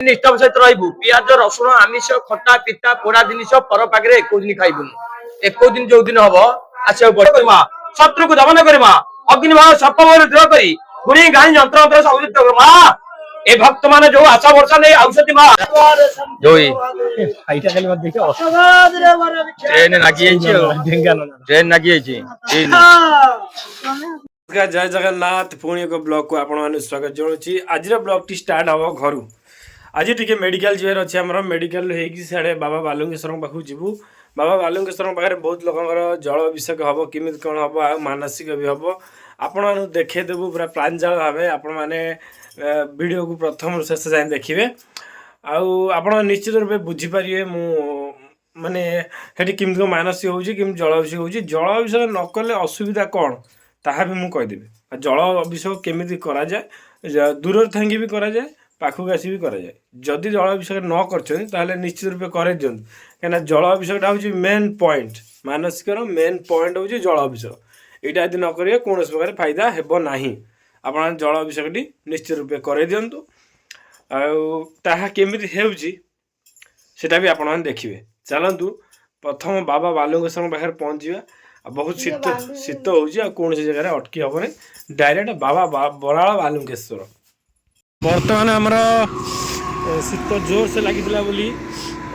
निष्ठा सहित रही पिज रसुण आमिष खटा पिता पोड़ा जिनिस पर पाखे 21 दिन खाइबुन 21 दिन जो दिन हम आसवा शत्रु को दमन करवा अग्निभाव सप दृढ़ कर गुणी गाई यंत्र संयुक्त करमा ए भक्त मान जो आशा वर्षा नहीं औषधि माँ ट्रेन लगी जय जगन्नाथ पुणी एक ब्लॉग को आपण स्वागत जनाऊँगी आज ब्लॉग टी स्टार्ट हम घर आज टी मेडिकल जीवार अच्छे आम मेडिकल होड़े बाबा बालुंगेश्वर पाखु जीवु बाबा बालुंगेश्वर पाखे बहुत लोक जल अभिषेक हम केमी कौन हम आ मानसिक भी हम आपण देखेदेवु पूरा प्रांजल भाव आपण मैंने वीडियो को प्रथम शेष जाए देखिए आपण निश्चित रूप बुझीपारे मु माने हेटी केमती मानसिक होमी जल अभिषेक हो जल अभिषेक न कले असुविधा कौन ताहा भी मुझे कहीदेवी जल अभिषेक केमी कराए दूर थी भी कराए पाखक आसी भी कराए जदि जल अभिषेक न कर निश्चित रूप कर दिंतु कहीं जल अभिषेकटा हूँ मेन पॉइंट मानसिक मेन पॉइंट हूँ जल अभिषेक यहाँ यदि न करेंगे कौन प्रकार फायदा हेब ना आप जल अभिषेकटी निश्चित रूप कर दिंतु आमि होटा भी आपण देखिए चलतु प्रथम बाबा बालुंगेश्वर पाखे पहुँचा बहुत शीत शीत कौन जगह अटकी हेनी डायरेक्ट बाबा बराल बालुंगेश्वर बर्तमान आमर शीत जोर से लगी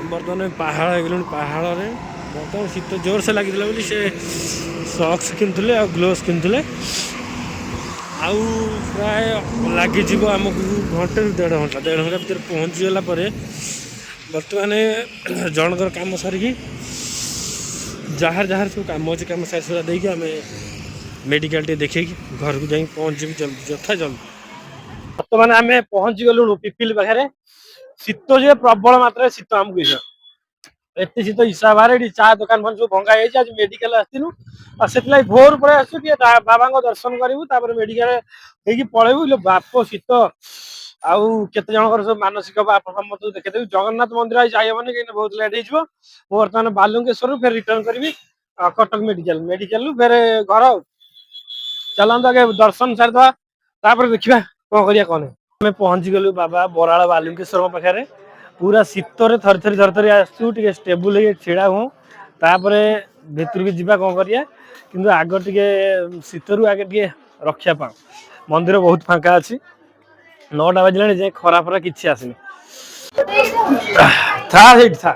बर्तमान पहाड़ गलु पहाड़ में बर्तमान शीत जोर से लगी से सॉक्स किनुले आ ग्लोव्स किनुले आउ प्राय लगिज आमको घंटे 1.5 घंटा भर पहुँचीगला बर्तमान जनकर कम सारिकी जार जार सब कम अच्छे कम सारी सुधा देकी आम मेडिकल टे देखे घर को जाए पहुँची जल्दी यथा जल्दी बर्तमान आम पहुँची गलु पिपिल पाखे शीत जो प्रबल मात्रा शीत आमको एत शीत हिसाब ये चा दुकान फन सब भंगा आज मेडिकल आसलु से भोर पर आसु बाबा दर्शन करूँ मेडिकल पलैबू बाप शीत आउ केते जनकर सब मानसिक मत देखेदेवी जगन्नाथ मंदिर आज जाइबनी कहीं बहुत लेट हो बर्तमान बालुंगेश्वर फिर रिटर्न करी कटक मेडिकल फिर घर चलते आगे दर्शन सारी देखा कौन करिया कौन आम पहुँची गलु बाबा बराल बालुंगेश्वर पाखे पूरा शीत थर थरी आसू स्टेबुल छिड़ा हूँ तापर भीतर की जीवा कौन करिया किंतु आग टे शीतरु आगे टे रक्षा पाऊ मंदिर बहुत फांका अच्छी 9टा बजला जाए खरा फरा किसी आसनी था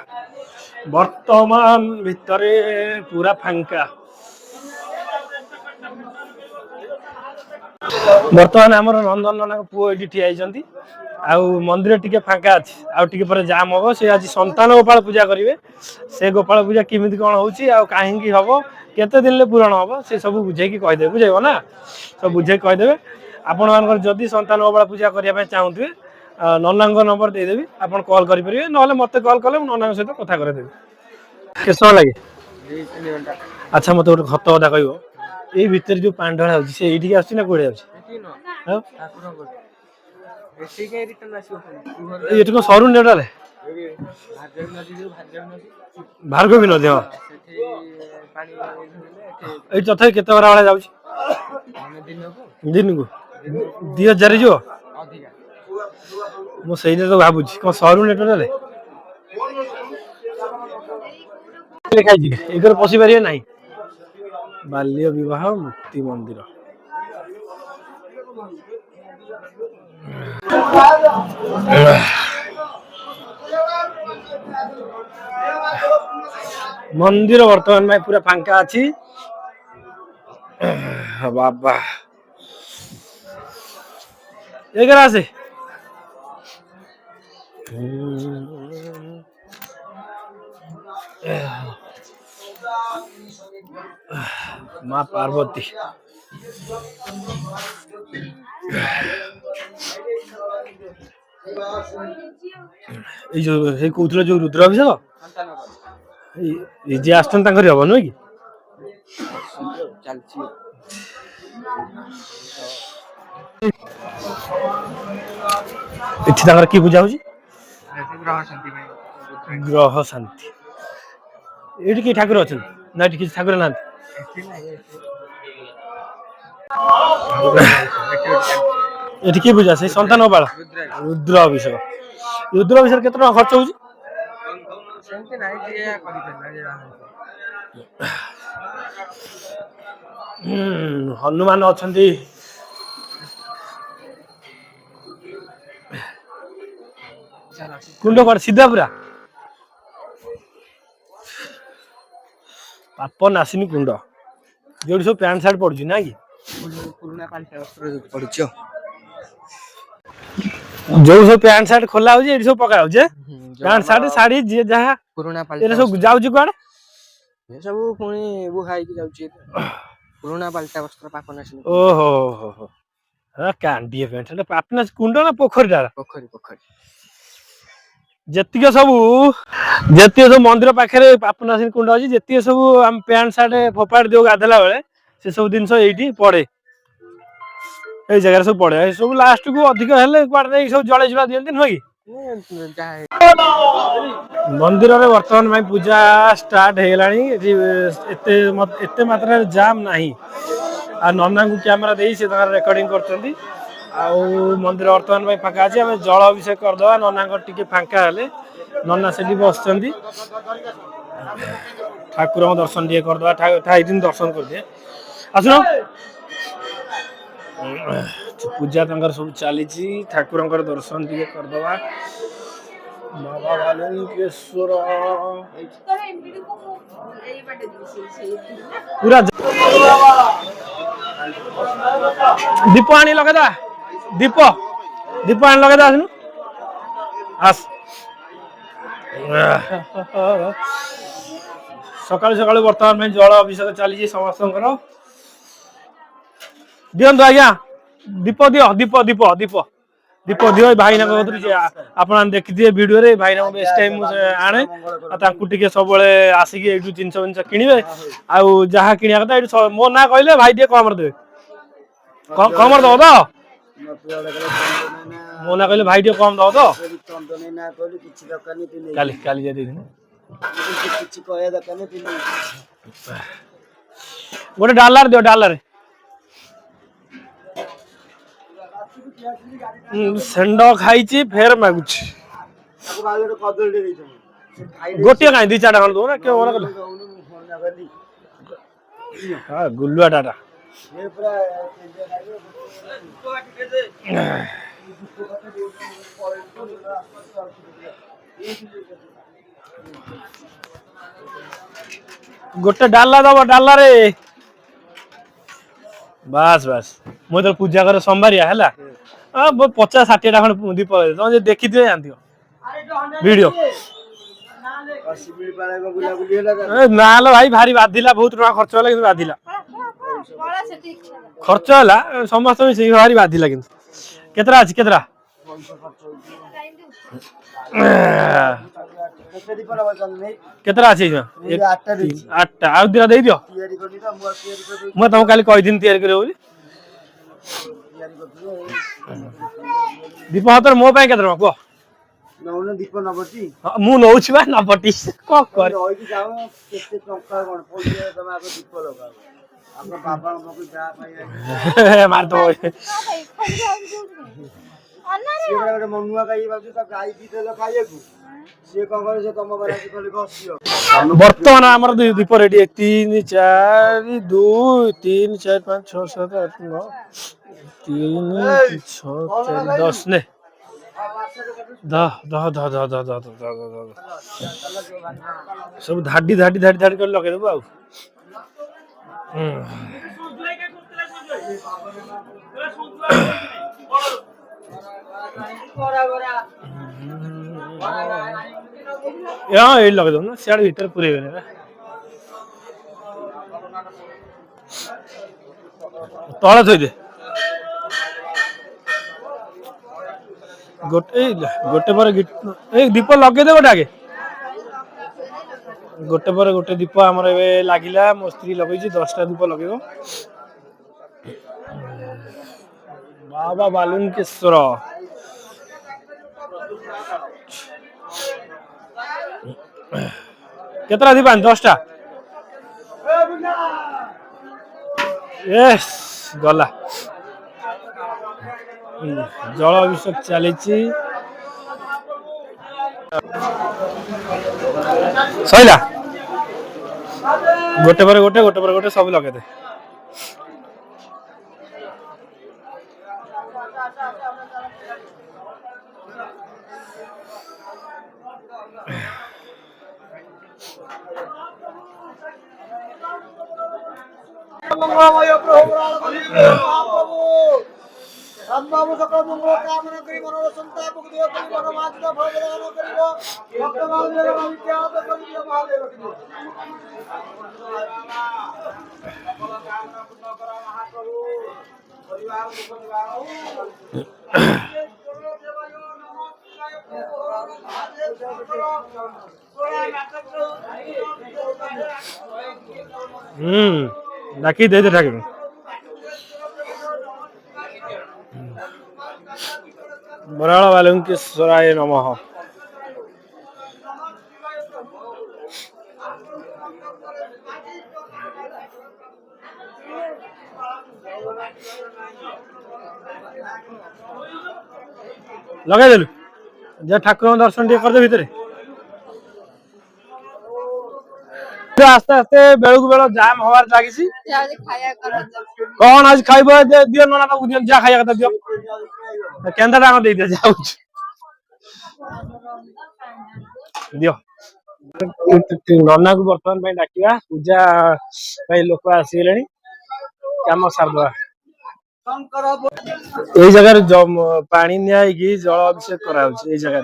बर्तमान भितर पूरा फांका बर्तमान आमर नंदन नाना पुओ ये ठिया मंदिर टिके फांका अच्छी आउे पर जाम हम से आज संतान गोपाल पूजा करेंगे से गोपाल पूजा किमित कौन हो कहीं हम केते दिन पूरण हम से सब बुझे कहीदे बुझेब ना सब बुझे कहीदे आपण मान जदि संतान गोपाल पूजा करने चाहूथे नना नंबर देदेवी आप कल करेंगे ना मत कल कले नना सहित कथा करदेवी के समय लगे अच्छा मत गोटे खत कथा कह ये भितर जो पांडा होती आसना कौड़े ये कौन सरुन टोटाल भार्गवी नदी हाँ ये तथा केत भाड़ा जाऊँ दिन को 2000 जो मुझे तो भावुँ कौन सरुन टोटाल लिखाई पशि पारे ना बाल्य विवाह मुक्ति मंदिर मंदिर वर्तमान में पूरा फांका अच्छी बाबा एक से माँ पार्वती जो कहते जो रुद्राभिषेक जे आसन हम नुह कि कि पूजा हो ग्रह शांति ये कि ठाकुर अच्छा ना किसी ठाकुर ना ये कि पूजा से संतान गोपाल रुद्र अभिषेक रुद्राभिषेक केते टका खर्च होउची ସେମିତି ନାହିଁ ଯିଏ କରିପାରିଲା ଯେ हनुमान अछंती कुंड कर सीधा पूरा पाप नासिनी कुंड जो सब पैंट सार्ट पड़ुची ना कि ପୁରୁଣା ପାଲଟା ବସ୍ତ୍ର ପଡୁଛି जो सब पैंट सार्ट खोला हो सब पका हो पैंट सार्ट साड़ी जी जहाँ ପୁରୁଣା ये सब जाऊँ कुआड़े ସବୁ ପୁଣି ବୁହା ହେଇକି ଯାଉଛି ପୁରୁଣା ପାଲଟା ବସ୍ତ୍ର ପାପ ନାଶିନି ओहो हो कांडी पैंट सार्ट पापना कुंड ना पोखरी ପୋଖରୀ ପୋଖରୀ ଯେତିକ ସବୁ ମନ୍ଦିର ପାଖରେ ପାପନାଶିନୀ କୁଣ୍ଡ ଅଛି ଯେତିକ ସବୁ ଆମେ ପ୍ୟାଣ୍ଟ ସାର୍ଟ ଫୋପାଡ଼ି ଦେଉ ଗାଧେଲା ବେଳେ ସେ ସବୁ ଜିନିଷ ଏଇଠି ପଡେ ଏଇ ଜାଗାରେ ସବୁ ପଡେ ଏ ସବୁ ଲାଷ୍ଟ କୁ ଅଧିକ ହେଲେ କୁଆଡେ ନେଇ ସବୁ ଜଳେଇ ଜୁଳା ଦିଅନ୍ତି ନୁହେଁ କି ମନ୍ଦିରରେ ବର୍ତ୍ତମାନ ପାଇଁ ପୂଜା ଷ୍ଟାର୍ଟ ହେଇଗଲାଣି ଏଠି ଏତେ ମାତ୍ରାରେ ଜାମ୍ ନାହିଁ ଆଉ ନନାଙ୍କୁ କ୍ୟାମେରା ଦେଇ ସେ ତାଙ୍କର ରେକର୍ଡିଂ କରୁଛନ୍ତି ଆଉ ମନ୍ଦିର ବର୍ତ୍ତମାନ ପାଇଁ ଫାଙ୍କା ଅଛି ଆମେ ଜଳ ଅଭିଷେକ କରିଦେବା ନନାଙ୍କର ଟିକେ ଫାଙ୍କା ହେଲେ ନନା ସେଠି ବସିଛନ୍ତି ଠାକୁରଙ୍କ ଦର୍ଶନ ଟିକେ କରିଦେବା ଠାଇ ଦର୍ଶନ କରିଦିଏ ଆସୁନ ପୂଜା ତାଙ୍କର ସବୁ ଚାଲିଛି ଠାକୁରଙ୍କର ଦର୍ଶନ ଟିକେ କରିଦେବା ବାବା ବାଲୁକେଶ୍ୱର ପୁରା ଦୀପ ଆଣି ଲଗେଇଦବା दीप दीप आने लगे आस आस सकाल सकाल बर्तमान में जल अभिषेक चली समस्त दिंतु आज्ञा दीप दियो दीप दीप दीप दीप दियो भाई आप देखिए वीडियो रे भाई बेस्ट टाइम आने सब आसिक जिन किणवे आउ जहाँ किणा कथा मो ना कहले भाई टे कम देवे कम दब तो मो ना कहले भाई टे कम दब तो काली काली गोटे डालार दियो डालार सेंड खाई फेर मागुच गोटे कहीं दी चार दो ना क्यों मन हाँ गुलुआ टाटा गोटे डाला दब डाला रे बस बस मुझे तो पूजा कर सोमवारिया है 50-60 टा खंड दीप तुम देखी थे जानती वीडियो ना लो भाई भारी बाधिला बहुत टका खर्च होला कि बाधिला खर्च होला समस्त से भारी बाधिला कि केतरा अछि केतरा केतरा अछि एक 8टा आ दिना दे दियो म तुम काली कहि दिन तैयारी करियो बोली दीप हातर मो पे केतरा को नौने दीप नबटी मु नौछि बा नबटी को कर होई कि जाओ केते टंका कोन पइले तमे आगो दीप लगाओ आपन बाबा को जा पाई मार दो अन्ना मनुआ काई बाजू त गाई भी देला खाइएको से कोन करे से तम बरा की खाली बसियो वर्तमान हमर दीप रेडी 3 4 2 3 4 5 6 7 8 9 3 6 4 10 ने सब धाडी धाडी धाडी धाडी कर लगे देबो आउ यहाँ लगे दो ना सियाड़ भीतर पूरे तला थोई दे गोटे गोटे पर दीप लगे दे गोटे आगे गोटे पर गोटे दीप आमर ए लागिला मो स्त्री लगे 10टा दीप लगे बाबा बालुकेश्वर केतरा दीप 10टा यस गला जल अभिषेक चली ସଇଲା ଗୋଟେ ପରେ ଗୋଟେ ସବୁ ଲଗେଇଦେ। मंगलमय प्रभु महाप्रभु रामबाबू सकल मंगल कामना करी मनोर संताप को देव करी मन माचित फल प्रदान करिवो भक्त महादेव विख्यात करिवो महादेव रखिवो सकल कामना पूर्ण कर महाप्रभु परिवार सुख दिवाओ डाकी दे दे ठाकुर बराळ बालुंकेश्वराय नमः। लगे देलु जे ठाकुर दर्शन टे कर दे भितरे आस्ते आस्ते बेलू बेल जाम हवार लगी कौन आज खाइब दियो ना बाबू दियो जा खाइया कथा दियो केंदा डांग दे दियो जाऊ दियो नन्ना को वर्तमान पे डाकिया पूजा भाई लोक आसीले काम सारदवा ए जगह पानी निया की जल अभिषेक करा ए जगह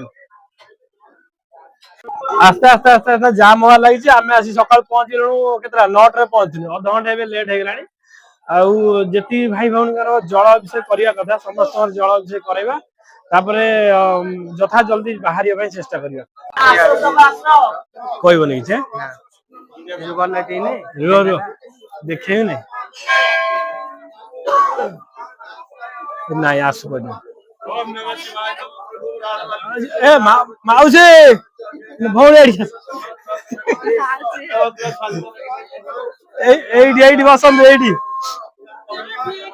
आस्ते आस्ते आस्ते आस्ते जाम हवा लगी आम आसी सकाल पहुंचलु केतरा 9 रे पहुंचलु अधघंटे एबे लेट हे गलानी आउ जेती भाई भौणकर जल अभिषेक करिया कथा समस्त जल अभिषेक करैबा तापरे जथा जल्दी बाहरिया ପାଇଁ चेष्टा करिया कोई बने छे जुगल नहीं ने रो रो देखे ने नहीं आसु बने ए माउसे भौणी एडी बसंत एडी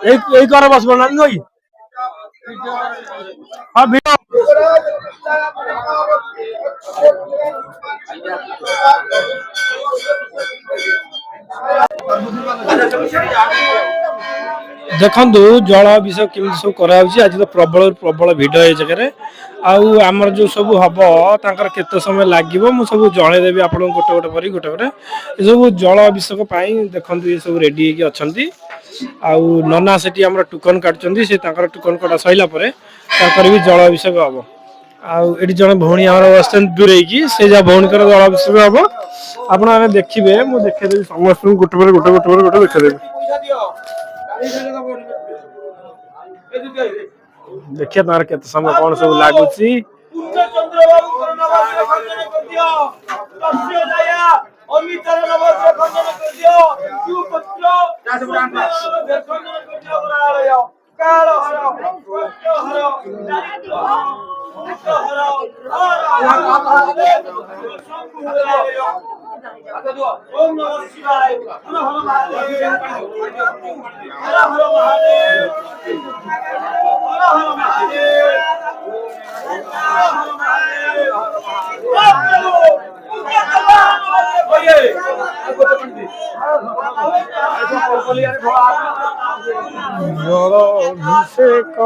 এই করে বসবো না নই हां ভিড় देखु जल अभिषेक केमी सब कराई आज तो प्रबल प्रबल भिड़ ये जगह आमर जो सब हम तांकर केते समय लगे मुझे सब जनईदेवी आप गोटे गोटे कर गोटे गोटे ये सब जल अभिषेक देखु ये सब रेडी अच्छा नना से टोकन काटुंट से टोकन कटा सरला भी जल अभिषेक हम आठ जन भौणी बस दूरे से जहाँ भौणीकर जल अभिषेक हम आप देखिए मुझे देखेदेवी समस्त गोटे गोटे गोटे गोटे गोटे देखेदेवी देखिए तार केते समय कौन सब लागुच ओम नमः शिवाय हर हर महादेव हर हर महादेव हर हर महादेव जल अभिषेक